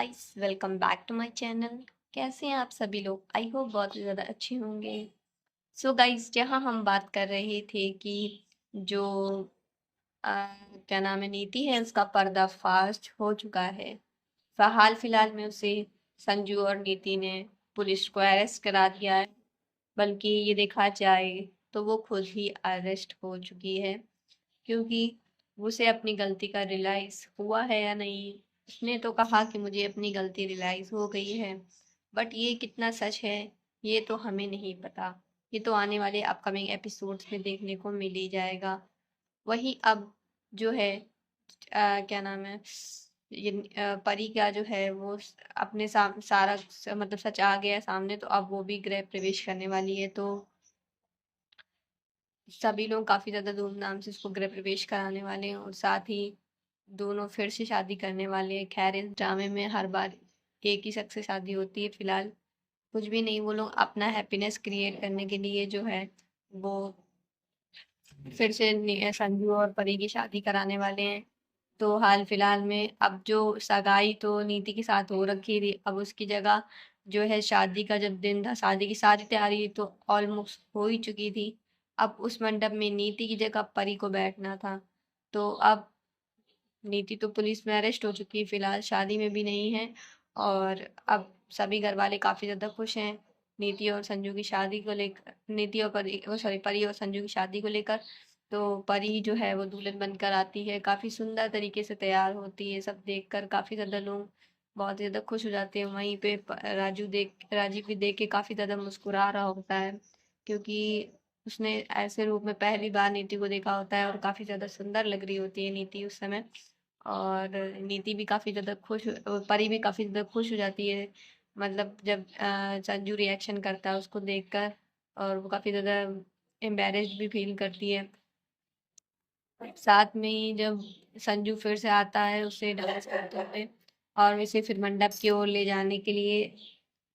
Guys welcome back to my channel. कैसे हैं आप सभी लोग? आई होप बहुत ही ज़्यादा अच्छे होंगे। सो गाइस, जहां हम बात कर रहे थे कि जो अ, क्या नाम है, नीति है, उसका पर्दाफाश हो चुका है। हाल फिलहाल में उसे संजू और नीति ने पुलिस को अरेस्ट करा दिया है। बल्कि ये देखा जाए तो वो खुद ही अरेस्ट हो चुकी है, क्योंकि उसे अपनी गलती का रियलाइज हुआ है या नहीं। उसने तो कहा कि मुझे अपनी गलती रियलाइज हो गई है, बट ये कितना सच है ये तो हमें नहीं पता। ये तो आने वाले अपकमिंग एपिसोड्स में देखने को मिल ही जाएगा। वही अब जो है क्या नाम है, ये परी का जो है वो अपने सारा मतलब सच आ गया है सामने, तो अब वो भी गृह प्रवेश करने वाली है। तो सभी लोग काफी ज्यादा धूमधाम से उसको गृह प्रवेश कराने वाले हैं, और साथ ही दोनों फिर से शादी करने वाले हैं। खैर, इस ड्रामे में हर बार एक ही शख्स से शादी होती है। फिलहाल कुछ भी नहीं, वो लोग अपना हैप्पीनेस क्रिएट करने के लिए जो है वो फिर से संजू और परी की शादी कराने वाले हैं। तो हाल फिलहाल में अब जो सगाई तो नीति के साथ हो रखी थी, अब उसकी जगह जो है शादी का जब दिन था, शादी की सारी तैयारी तो ऑलमोस्ट हो ही चुकी थी। अब उस मंडप में नीति की जगह परी को बैठना था। तो अब नीति तो पुलिस में अरेस्ट हो चुकी है, फिलहाल शादी में भी नहीं है। और अब सभी घर वाले काफी ज्यादा खुश हैं नीति और संजू की शादी को लेकर, नीति और परी, वो सॉरी, परी और संजू की शादी को लेकर। तो परी जो है वो दुल्हन बनकर आती है, काफी सुंदर तरीके से तैयार होती है। सब देखकर काफी ज्यादा लोग बहुत ज्यादा खुश हो जाते हैं। वहीं पे राजीव भी देख के काफी ज्यादा मुस्कुरा रहा होता है, क्योंकि उसने ऐसे रूप में पहली बार नीति को देखा होता है, और काफी ज्यादा सुंदर लग रही होती है नीति उस समय। और नीति भी काफी ज्यादा परी भी काफी ज्यादा खुश हो जाती है, मतलब जब संजू रिएक्शन करता है उसको देखकर। और वो काफी ज्यादा एम्बेरेस्ड भी फील करती है। साथ में ही जब संजू फिर से आता है उसे डांस करते हुए, और उसे फिर मंडप की ओर ले जाने के लिए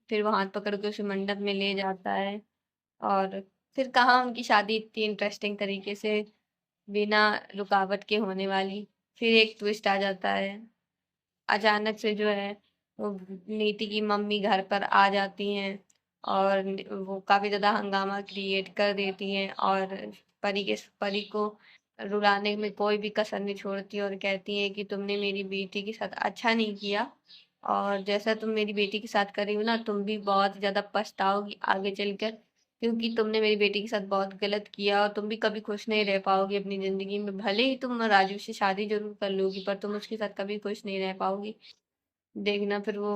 फिर वो हाथ पकड़ के उसे मंडप में ले जाता है। और फिर कहाँ उनकी शादी इतनी इंटरेस्टिंग तरीके से बिना रुकावट के होने वाली। फिर एक ट्विस्ट आ जाता है। अचानक से जो है वो नीति की मम्मी घर पर आ जाती हैं, और वो काफी ज्यादा हंगामा क्रिएट कर देती हैं, और परी को रुलाने में कोई भी कसर नहीं छोड़ती, और कहती हैं कि तुमने मेरी बेटी के साथ अच्छा नहीं किया, और जैसा तुम मेरी बेटी के साथ कर रही हो ना, तुम भी बहुत ज्यादा पछताओगी आगे चलकर, क्योंकि तुमने मेरी बेटी के साथ बहुत गलत किया, और तुम भी कभी खुश नहीं रह पाओगी अपनी जिंदगी में। भले ही तुम राजू से शादी जरूर कर लोगी, पर तुम उसके साथ कभी खुश नहीं रह पाओगी। देखना फिर वो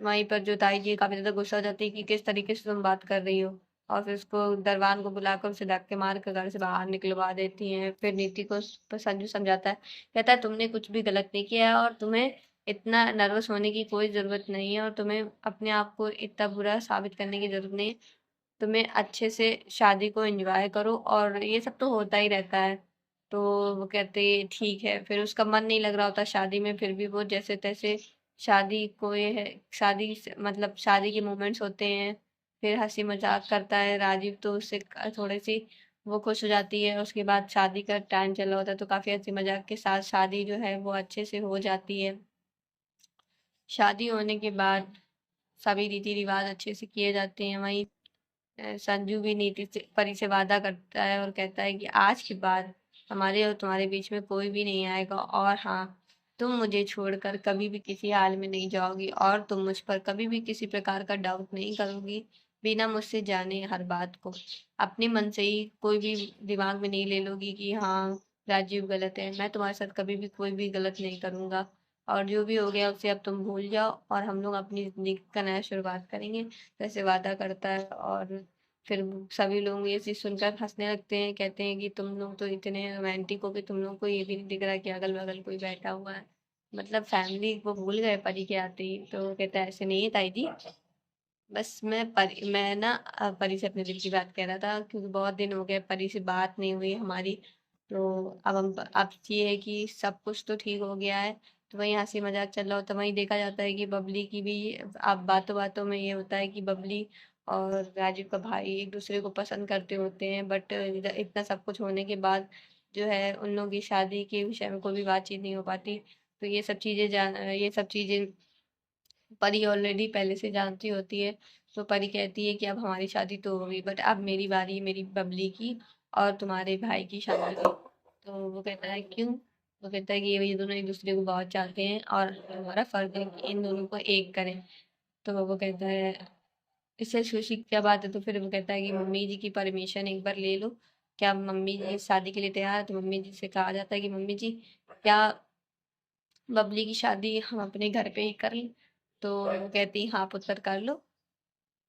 वहीं पर जो ताई जी काफी ज्यादा गुस्सा हो जाती है कि किस तरीके से तुम बात कर रही हो, और फिर उसको दरबान को बुलाकर उसे धक्के मार कर घर से बाहर निकलवा देती हैं। फिर नीति को संजू समझाता है, कहता है तुमने कुछ भी गलत नहीं किया है, और तुम्हें इतना नर्वस होने की कोई जरूरत नहीं है, और तुम्हें अपने आप को इतना बुरा साबित करने की जरूरत नहीं है। तुम्हें अच्छे से शादी को एंजॉय करो, और ये सब तो होता ही रहता है। तो वो कहते ठीक है। फिर उसका मन नहीं लग रहा होता शादी में, फिर भी वो जैसे तैसे शादी को ये है, मतलब शादी के मोमेंट्स होते हैं। फिर हंसी मजाक करता है राजीव, तो उससे थोड़ी सी वो खुश हो जाती है। उसके बाद शादी का टाइम चला होता है, तो काफी हंसी मजाक के साथ शादी जो है वो अच्छे से हो जाती है। शादी होने के बाद सभी रीति रिवाज अच्छे से किए जाते हैं। वहीं संजू भी नीति से परी से वादा करता है और कहता है कि आज के बाद हमारे और तुम्हारे बीच में कोई भी नहीं आएगा, और हाँ, तुम मुझे छोड़कर कभी भी किसी हाल में नहीं जाओगी, और तुम मुझ पर कभी भी किसी प्रकार का डाउट नहीं करोगी, बिना मुझसे जाने हर बात को अपने मन से ही कोई भी दिमाग में नहीं ले लोगी कि हाँ, राजीव गलत है। मैं तुम्हारे साथ कभी भी कोई भी गलत नहीं करूंगा, और जो भी हो गया उसे अब तुम भूल जाओ, और हम लोग अपनी जिंदगी का नया शुरुआत करेंगे। वैसे वादा करता है। और फिर सभी लोग ये चीज सुनकर हंसने लगते हैं, कहते हैं कि तुम लोग तो इतने रोमांटिक हो कि तुम लोग को ये भी नहीं दिख रहा कि अगल बगल कोई बैठा हुआ है। मतलब फैमिली को भूल गए परी के आते ही। तो कहता है ऐसे नहीं है ताई जी, बस मैं ना परी से अपने दिल की बात कह रहा था, क्योंकि बहुत दिन हो गए परी से बात नहीं हुई हमारी। तो अब ये है कि सब कुछ तो ठीक हो गया है। तो वहीं हंसी मजाक चल रहा होता है, वहीं देखा जाता है कि बबली की भी अब बातों बातों में ये होता है कि बबली और राजीव का भाई एक दूसरे को पसंद करते होते हैं, बट इतना सब कुछ होने के बाद जो है उन लोगों की शादी के विषय में कोई भी बातचीत नहीं हो पाती। तो ये सब चीजें परी ऑलरेडी पहले से जानती होती है। तो परी कहती है कि अब हमारी शादी तो हो गई, बट अब मेरी बारी है, मेरी बबली की और तुम्हारे भाई की शादी की। तो वो कहता है क्यों? वो कहता है कि ये दोनों एक दूसरे को बहुत चाहते हैं और हमारा फर्ज है कि इन दोनों को एक करें। तो वो कहता है इससे खुशी की क्या बात है? तो फिर वो कहता है कि मम्मी जी की परमिशन एक बार ले लो। क्या मम्मी जी शादी के लिए तैयार है? तो मम्मी जी से कहा जाता है कि मम्मी जी, क्या बबली की शादी हम अपने घर पे ही कर लें? तो वो कहती हाँ पुत्र कर लो।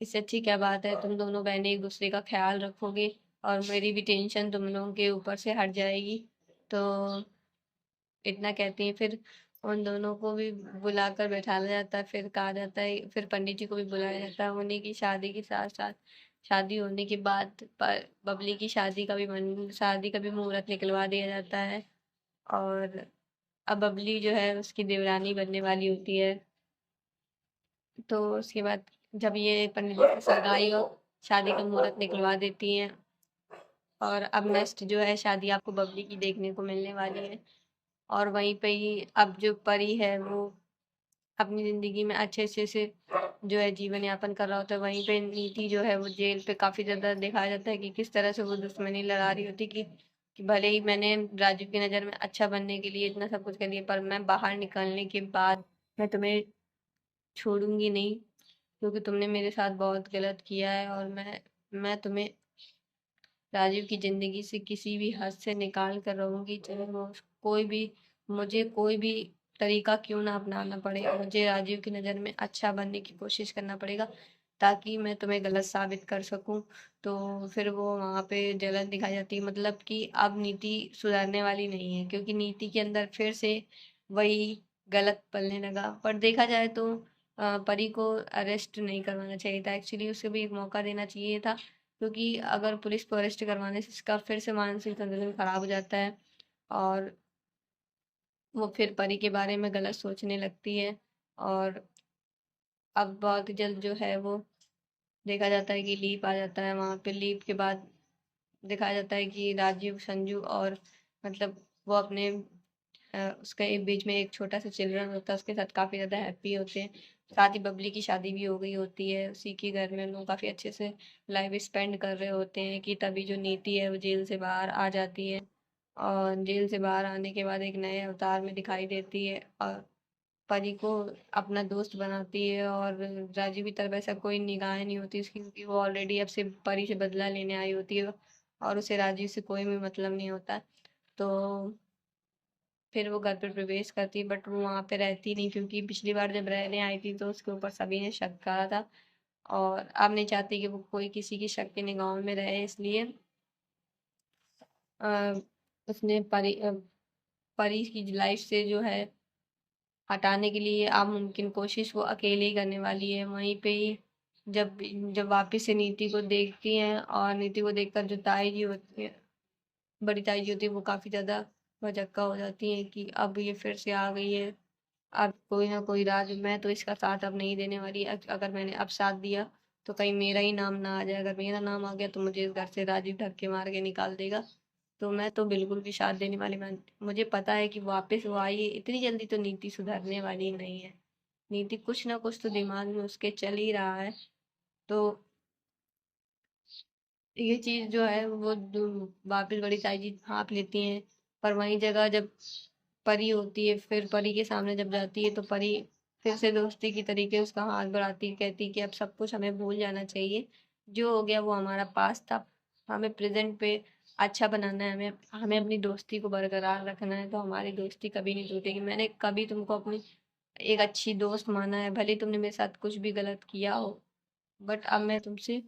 इससे अच्छी क्या बात है? तुम दोनों बहनें एक दूसरे का ख्याल रखोगे और मेरी भी टेंशन तुम लोगों के ऊपर से हट जाएगी। तो इतना कहती हैं, फिर उन दोनों को भी बुलाकर बैठाया जाता है। फिर कहा जाता है, फिर पंडित जी को भी बुलाया जाता है। उन्हीं की शादी के साथ साथ शादी होने के बाद बबली की शादी का भी मुहूर्त निकलवा दिया जाता है। और अब बबली जो है उसकी देवरानी बनने वाली होती है। तो उसके बाद जब ये पंडित जी की सगाई और शादी का मुहूर्त निकलवा देती हैं, और अब नेक्स्ट जो है शादी आपको बबली की देखने को मिलने वाली है। और वहीं पे ही अब जो परी है वो अपनी ज़िंदगी में अच्छे अच्छे से जो है जीवन यापन कर रहा होता है। वहीं पे नीति जो है वो जेल पे काफ़ी ज़्यादा दिखाया जाता है कि किस तरह से वो दुश्मनी लड़ा रही होती कि भले ही मैंने राजू की नज़र में अच्छा बनने के लिए इतना सब कुछ कर दिया, पर मैं बाहर निकलने के बाद मैं तुम्हें छोड़ूंगी नहीं, क्योंकि तुमने मेरे साथ बहुत गलत किया है। और मैं तुम्हें राजीव की ज़िंदगी से किसी भी हद से निकाल कर रहूंगी, चाहे वो कोई भी मुझे कोई भी तरीका क्यों ना अपनाना पड़े। मुझे राजीव की नज़र में अच्छा बनने की कोशिश करना पड़ेगा ताकि मैं तुम्हें गलत साबित कर सकूं। तो फिर वो वहाँ पे जलन दिखाई जाती है, मतलब कि अब नीति सुधरने वाली नहीं है, क्योंकि नीति के अंदर फिर से वही गलत पलने लगा। पर देखा जाए तो परी को अरेस्ट नहीं करवाना चाहिए था, एक्चुअली उसे भी एक मौका देना चाहिए था, क्योंकि अगर पुलिस को अरेस्ट करवाने से इसका फिर से मानसिक संतुलन खराब हो जाता है और वो फिर परी के बारे में गलत सोचने लगती है। और अब बहुत जल्द जो है वो देखा जाता है कि लीप आ जाता है। वहाँ पे लीप के बाद दिखाया जाता है कि राजीव, संजू और मतलब वो अपने उसका एक बीच में एक छोटा सा चिल्ड्रन होता है, उसके साथ काफ़ी ज़्यादा हैप्पी होते हैं। साथ ही बबली की शादी भी हो गई होती है, उसी के घर में लोग काफ़ी अच्छे से लाइफ स्पेंड कर रहे होते हैं कि तभी जो नीति है वो जेल से बाहर आ जाती है। और जेल से बाहर आने के बाद एक नए अवतार में दिखाई देती है और परी को अपना दोस्त बनाती है। और राजीव की तरफ ऐसा कोई निगाहें नहीं होती उसकी, क्योंकि वो ऑलरेडी अब से परी से बदला लेने आई होती है और उसे राजीव से कोई भी मतलब नहीं होता। तो फिर वो घर पे प्रवेश करती है, बट वो वहाँ पे रहती नहीं, क्योंकि पिछली बार जब रहने आई थी तो उसके ऊपर सभी ने शक करा था और अब नहीं चाहती कि वो कोई किसी की शक की निगाहों में रहे। इसलिए अ, उसने परी की लाइफ से जो है हटाने के लिए आप मुमकिन कोशिश वो अकेले ही करने वाली है। वहीं पे ही जब जब वापस से नीति को देखती हैं और नीति को देखकर जो ताई जी होती है, बड़ी ताई जी होती है, वो काफ़ी ज़्यादा भौचक्का हो जाती हैं कि अब ये फिर से आ गई है। अब कोई ना कोई राज, मैं तो इसका साथ अब नहीं देने वाली। अगर मैंने अब साथ दिया तो कहीं मेरा ही नाम ना आ जाए, अगर मेरा नाम आ गया तो मुझे इस घर से राजीव धक्के मार के निकाल देगा। तो मैं तो बिल्कुल भी साथ देने वाली मैं मुझे पता है कि वापस वो आई है, इतनी जल्दी तो नीति सुधरने वाली नहीं है। नीति कुछ ना कुछ तो दिमाग में उसके चल ही रहा है। तो ये चीज़ जो है वो वापस बड़ी ताई जी हाँफ लेती हैं। पर वही जगह जब परी होती है, फिर परी के सामने जब जाती है तो परी फिर से दोस्ती की तरीके उसका हाथ बढ़ाती है, कहती है कि अब सब कुछ हमें भूल जाना चाहिए। जो हो गया वो हमारा पास था, हमें प्रेजेंट पे अच्छा बनाना है, हमें हमें अपनी दोस्ती को बरकरार रखना है। तो हमारी दोस्ती कभी नहीं टूटेगी। मैंने कभी तुमको अपनी एक अच्छी दोस्त माना है, भले तुमने मेरे साथ कुछ भी गलत किया हो, बट अब मैं तुमसे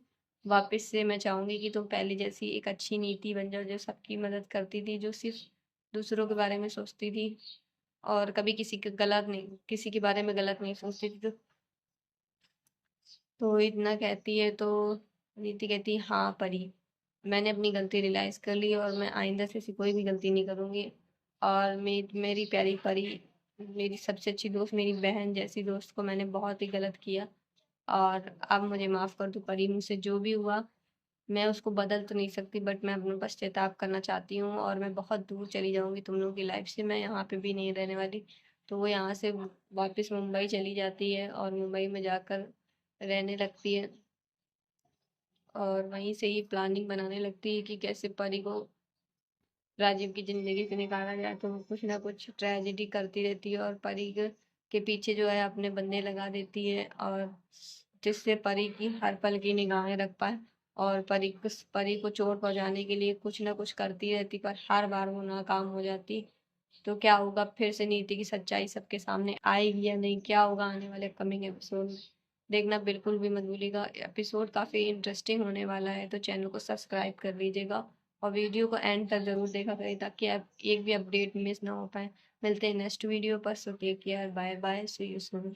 वापस से मैं चाहूंगी कि तुम पहले जैसी एक अच्छी नीति बन जाओ, जो सबकी मदद करती थी, जो सिर्फ दूसरों के बारे में सोचती थी और कभी किसी के बारे में गलत नहीं सोचती थी। तो इतना कहती है तो नीति कहती है हाँ परी, मैंने अपनी गलती रियलाइज कर ली और मैं आइंदा से ऐसी कोई भी गलती नहीं करूंगी। और मेरी प्यारी परी, मेरी सबसे अच्छी दोस्त, मेरी बहन जैसी दोस्त को मैंने बहुत ही गलत किया और अब मुझे माफ़ कर दो परी। मुझसे जो भी हुआ मैं उसको बदल तो नहीं सकती, बट मैं अपना पश्चाताप करना चाहती हूँ और मैं बहुत दूर चली जाऊँगी तुम लोगों की लाइफ से, मैं यहाँ पे भी नहीं रहने वाली। तो वो यहाँ से वापस मुंबई चली जाती है और मुंबई में जाकर रहने लगती है और वहीं से ही प्लानिंग बनाने लगती है कि कैसे परी को राजीव की ज़िंदगी से निकाला जाए। तो वो कुछ ना कुछ ट्रेजेडी करती रहती है और परी के पीछे जो है अपने बंदे लगा देती है और जिससे परी की हर पल की निगाहें रख पाए और परी को चोट पहुंचाने के लिए कुछ ना कुछ करती रहती पर हर बार वो नाकाम हो जाती। तो क्या होगा, फिर से नीति की सच्चाई सबके सामने आएगी या नहीं, क्या होगा आने वाले कमिंग एपिसोड में, देखना बिल्कुल भी मत भूलिएगा। एपिसोड काफ़ी इंटरेस्टिंग होने वाला है, तो चैनल को सब्सक्राइब कर लीजिएगा और वीडियो को एंड तक ज़रूर देखा करें ताकि आप एक भी अपडेट मिस ना हो पाए। मिलते हैं नेक्स्ट वीडियो पर, so take care, bye bye, see you soon.